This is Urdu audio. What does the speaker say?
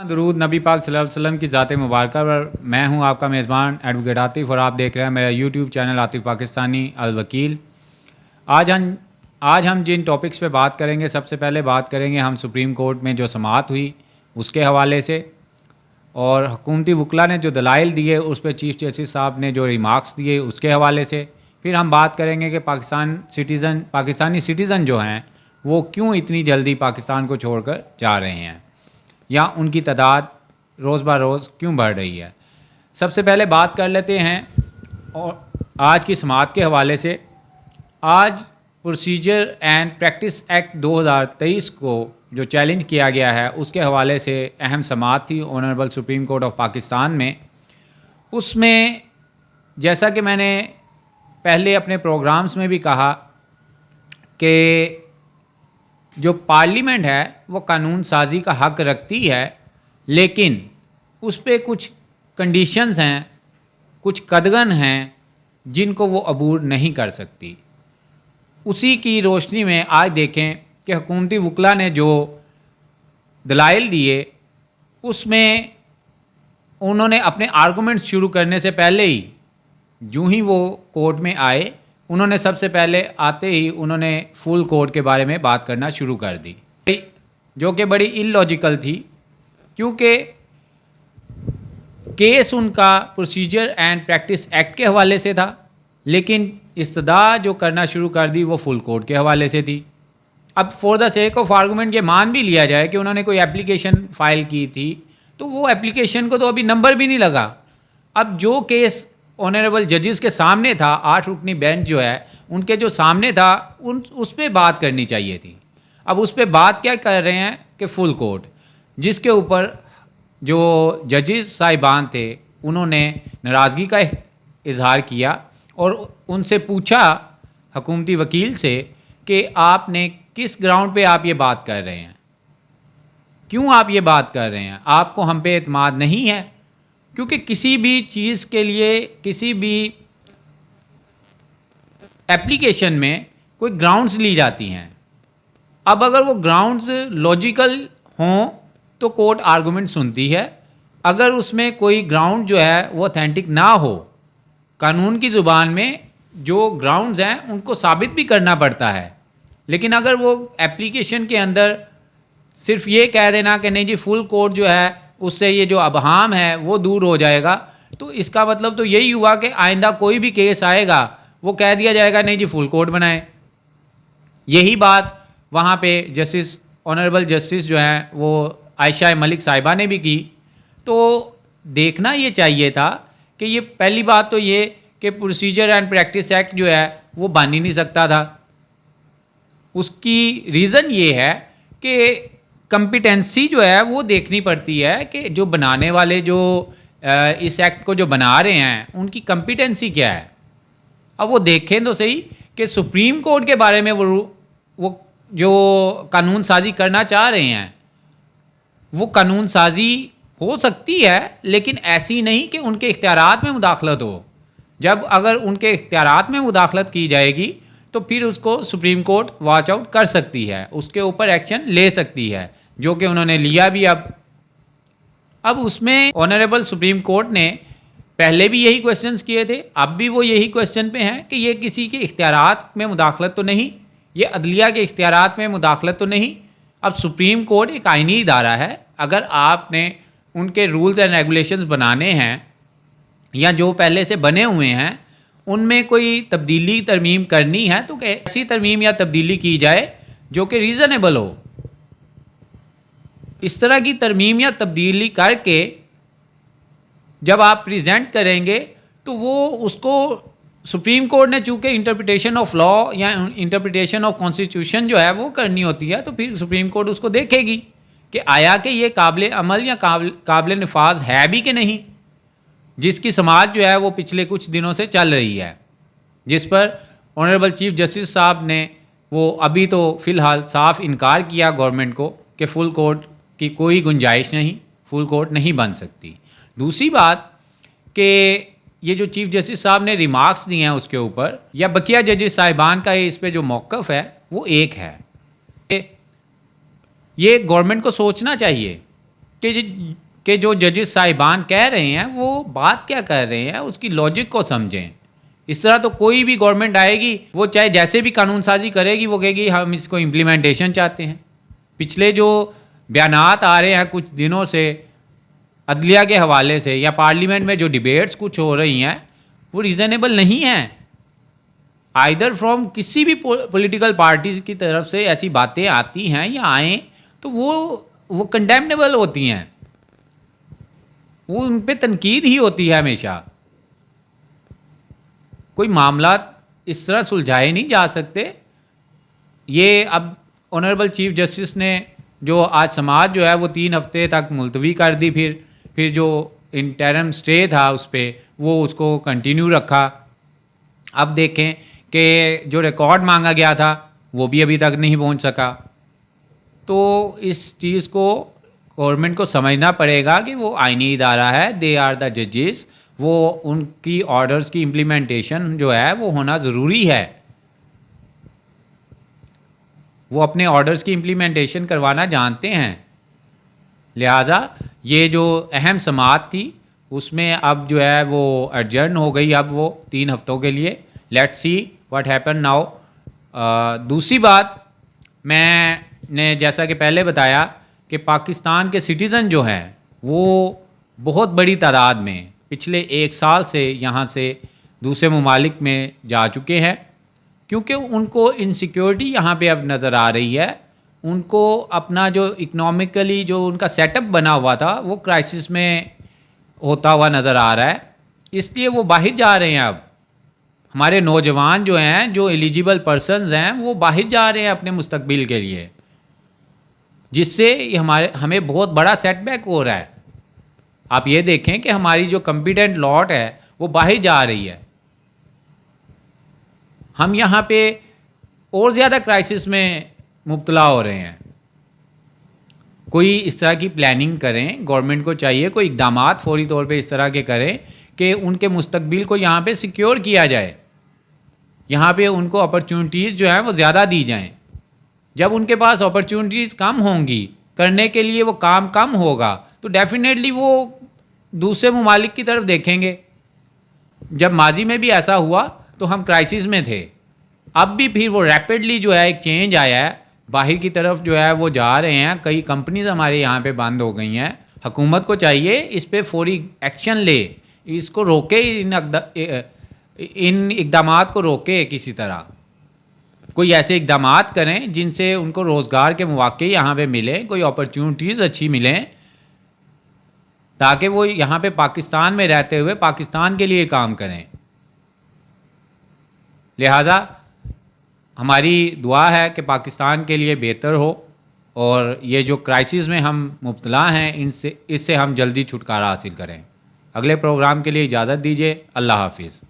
درود نبی پاک صلی اللہ علیہ وسلم کی ذات مبارکہ پر. میں ہوں آپ کا میزبان ایڈوکیٹ عاطف اور آپ دیکھ رہے ہیں میرا یوٹیوب چینل عاطف پاکستانی الوکیل. آج ہم جن ٹاپکس پہ بات کریں گے، سب سے پہلے بات کریں گے ہم سپریم کورٹ میں جو سماعت ہوئی اس کے حوالے سے، اور حکومتی وکلا نے جو دلائل دیے اس پہ چیف جسٹس صاحب نے جو ریمارکس دیے اس کے حوالے سے. پھر ہم بات کریں گے کہ پاکستانی سٹیزن جو ہیں وہ کیوں اتنی جلدی پاکستان کو چھوڑ کر جا رہے ہیں، یا ان کی تعداد روز بہ روز کیوں بڑھ رہی ہے. سب سے پہلے بات کر لیتے ہیں اور آج کی سماعت کے حوالے سے. آج پروسیجر اینڈ پریکٹس ایکٹ 2023 کو جو چیلنج کیا گیا ہے اس کے حوالے سے اہم سماعت تھی honourable supreme court of Pakistan میں. اس میں جیسا کہ میں نے پہلے اپنے پروگرامز میں بھی کہا کہ جو پارلیمنٹ ہے وہ قانون سازی کا حق رکھتی ہے، لیکن اس پہ کچھ کنڈیشنز ہیں، کچھ قدغن ہیں جن کو وہ عبور نہیں کر سکتی. اسی کی روشنی میں آج دیکھیں کہ حکومتی وکلا نے جو دلائل دیے اس میں انہوں نے اپنے آرگومنٹس شروع کرنے سے پہلے ہی جو ہی وہ کورٹ میں آئے انہوں نے سب سے پہلے آتے ہی انہوں نے فل کورٹ کے بارے میں بات کرنا شروع کر دی، جو کہ بڑی ان لاجیکل تھی، کیونکہ کیس ان کا پروسیجر اینڈ پریکٹس ایکٹ کے حوالے سے تھا، لیکن استدعا جو کرنا شروع کر دی وہ فل کورٹ کے حوالے سے تھی. اب for the sake of argument یہ مان بھی لیا جائے کہ انہوں نے کوئی اپلیکیشن فائل کی تھی، تو وہ اپلیکیشن کو تو ابھی نمبر بھی نہیں لگا. اب جو کیس آنریبل ججز کے سامنے تھا، 8 رکنی بینچ جو ہے ان کے جو سامنے تھا اس پہ بات کرنی چاہیے تھی. اب اس پہ بات کیا کر رہے ہیں کہ فل کورٹ، جس کے اوپر جو ججز صاحبان تھے انہوں نے ناراضگی کا اظہار کیا اور ان سے پوچھا حکومتی وکیل سے کہ آپ نے کس گراؤنڈ پہ آپ یہ بات کر رہے ہیں، کیوں آپ یہ بات کر رہے ہیں، آپ کو ہم پہ اعتماد نہیں ہے. کیونکہ کسی بھی چیز کے لیے کسی بھی ایپلیکیشن میں کوئی گراؤنڈز لی جاتی ہیں. اب اگر وہ گراؤنڈز لاجیکل ہوں تو کورٹ آرگومنٹ سنتی ہے، اگر اس میں کوئی گراؤنڈ جو ہے وہ اتھینٹک نہ ہو، قانون کی زبان میں جو گراؤنڈز ہیں ان کو ثابت بھی کرنا پڑتا ہے. لیکن اگر وہ ایپلیکیشن کے اندر صرف یہ کہہ دینا کہ نہیں جی فل کورٹ جو ہے اس سے یہ جو ابہام ہے وہ دور ہو جائے گا، تو اس کا مطلب تو یہی ہوا کہ آئندہ کوئی بھی کیس آئے گا وہ کہہ دیا جائے گا نہیں جی فل کورٹ بنائیں. یہی بات وہاں پہ جسٹس آنریبل جسٹس جو ہیں وہ عائشہ ملک صاحبہ نے بھی کی. تو دیکھنا یہ چاہیے تھا کہ یہ پہلی بات تو یہ کہ پروسیجر اینڈ پریکٹس ایکٹ جو ہے وہ بن ہی نہیں سکتا تھا. اس کی ریزن یہ ہے کہ کمپیٹنسی جو ہے وہ دیکھنی پڑتی ہے کہ جو بنانے والے جو اس ایکٹ کو جو بنا رہے ہیں ان کی کمپیٹنسی کیا ہے. اب وہ دیکھیں تو صحیح کہ سپریم کورٹ کے بارے میں وہ جو قانون سازی کرنا چاہ رہے ہیں وہ قانون سازی ہو سکتی ہے، لیکن ایسی نہیں کہ ان کے اختیارات میں مداخلت ہو. جب اگر ان کے اختیارات میں مداخلت کی جائے گی تو پھر اس کو سپریم کورٹ واچ آؤٹ کر سکتی ہے، اس کے اوپر ایکشن لے سکتی ہے، جو کہ انہوں نے لیا بھی. اب اس میں آنریبل سپریم کورٹ نے پہلے بھی یہی کوشچنز کیے تھے، اب بھی وہ یہی کوشچن پہ ہیں کہ یہ کسی کے اختیارات میں مداخلت تو نہیں، یہ عدلیہ کے اختیارات میں مداخلت تو نہیں. اب سپریم کورٹ ایک آئینی ادارہ ہے، اگر آپ نے ان کے رولز اینڈ ریگولیشنز بنانے ہیں یا جو پہلے سے بنے ہوئے ہیں ان میں کوئی تبدیلی ترمیم کرنی ہے تو کہ ایسی ترمیم یا تبدیلی کی جائے جو کہ ریزنیبل ہو. اس طرح کی ترمیم یا تبدیلی کر کے جب آپ پریزنٹ کریں گے تو وہ اس کو سپریم کورٹ نے چونکہ انٹرپریٹیشن آف لا یا انٹرپریٹیشن آف کانسٹیٹیوشن جو ہے وہ کرنی ہوتی ہے، تو پھر سپریم کورٹ اس کو دیکھے گی کہ آیا کہ یہ قابل عمل یا قابل نفاذ ہے بھی کہ نہیں. جس کی سماعت جو ہے وہ پچھلے کچھ دنوں سے چل رہی ہے، جس پر آنریبل چیف جسٹس صاحب نے وہ ابھی تو فی الحال صاف انکار کیا گورنمنٹ کو کہ فل کورٹ کی کوئی گنجائش نہیں، فل کورٹ نہیں بن سکتی. دوسری بات کہ یہ جو چیف جسٹس صاحب نے ریمارکس دیے ہیں اس کے اوپر یا بقیہ ججز صاحبان کا اس پہ جو موقف ہے وہ ایک ہے. یہ گورنمنٹ کو سوچنا چاہیے کہ جو ججز صاحبان کہہ رہے ہیں وہ بات کیا کر رہے ہیں، اس کی لاجک کو سمجھیں. اس طرح تو کوئی بھی گورنمنٹ آئے گی، وہ چاہے جیسے بھی قانون سازی کرے گی، وہ کہے گی ہم اس کو امپلیمنٹیشن چاہتے ہیں. پچھلے جو بیانات آ رہے ہیں کچھ دنوں سے عدلیہ کے حوالے سے، یا پارلیمنٹ میں جو ڈیبیٹس کچھ ہو رہی ہیں، وہ ریزنیبل نہیں ہیں. آئیدر فرام کسی بھی پولیٹیکل پارٹیز کی طرف سے ایسی باتیں آتی ہیں یا آئیں تو وہ کنڈیمنیبل ہوتی ہیں، وہ ان پہ تنقید ہی ہوتی ہے ہمیشہ. کوئی معاملات اس طرح سلجھائے نہیں جا سکتے. یہ اب آنریبل چیف جسٹس نے جو آج سماعت جو ہے وہ 3 ہفتے تک ملتوی کر دی، پھر جو انٹرم اسٹے تھا اس پہ وہ اس کو کنٹینیو رکھا. اب دیکھیں کہ جو ریکارڈ مانگا گیا تھا وہ بھی ابھی تک نہیں پہنچ سکا. تو اس چیز کو گورنمنٹ کو سمجھنا پڑے گا کہ وہ آئینی ادارہ ہے، دے آر دا ججز، وہ ان کی آرڈرز کی امپلیمنٹیشن جو ہے وہ ہونا ضروری ہے. وہ اپنے آرڈرز کی امپلیمنٹیشن کروانا جانتے ہیں. لہٰذا یہ جو اہم سماعت تھی اس میں اب جو ہے وہ ایڈجرن ہو گئی، اب وہ 3 ہفتوں کے لیے. Let's see what happen now. دوسری بات میں نے جیسا کہ پہلے بتایا کہ پاکستان کے سٹیزن جو ہیں وہ بہت بڑی تعداد میں پچھلے 1 سال سے یہاں سے دوسرے ممالک میں جا چکے ہیں، کیونکہ ان کو انسیکیورٹی یہاں پہ اب نظر آ رہی ہے. ان کو اپنا جو اکنامکلی جو ان کا سیٹ اپ بنا ہوا تھا وہ کرائسس میں ہوتا ہوا نظر آ رہا ہے، اس لیے وہ باہر جا رہے ہیں. اب ہمارے نوجوان جو ہیں، جو ایلیجیبل پرسنز ہیں، وہ باہر جا رہے ہیں اپنے مستقبل کے لیے، جس سے ہمیں بہت بڑا سیٹ بیک ہو رہا ہے. آپ یہ دیکھیں کہ ہماری جو کمپیٹنٹ لاٹ ہے وہ باہر جا رہی ہے. ہم یہاں پہ اور زیادہ کرائسس میں مبتلا ہو رہے ہیں. کوئی اس طرح کی پلاننگ کریں، گورنمنٹ کو چاہیے کوئی اقدامات فوری طور پہ اس طرح کے کریں کہ ان کے مستقبل کو یہاں پہ سیکیور کیا جائے، یہاں پہ ان کو اپرچونٹیز جو ہیں وہ زیادہ دی جائیں. جب ان کے پاس اپرچونٹیز کم ہوں گی، کرنے کے لیے وہ کام کم ہوگا، تو ڈیفینیٹلی وہ دوسرے ممالک کی طرف دیکھیں گے. جب ماضی میں بھی ایسا ہوا تو ہم کرائسس میں تھے، اب بھی پھر وہ ریپڈلی جو ہے ایک چینج آیا ہے، باہر کی طرف جو ہے وہ جا رہے ہیں. کئی کمپنیز ہمارے یہاں پہ بند ہو گئی ہیں. حکومت کو چاہیے اس پہ فوری ایکشن لے، اس کو روکے، ان اقدامات کو روکے. کسی طرح کوئی ایسے اقدامات کریں جن سے ان کو روزگار کے مواقع یہاں پہ ملیں، کوئی اپرچونٹیز اچھی ملیں، تاکہ وہ یہاں پہ پاکستان میں رہتے ہوئے پاکستان کے لیے کام کریں. لہٰذا ہماری دعا ہے کہ پاکستان کے لیے بہتر ہو، اور یہ جو کرائسس میں ہم مبتلا ہیں اس سے ہم جلدی چھٹکارا حاصل کریں. اگلے پروگرام کے لیے اجازت دیجیے. اللہ حافظ.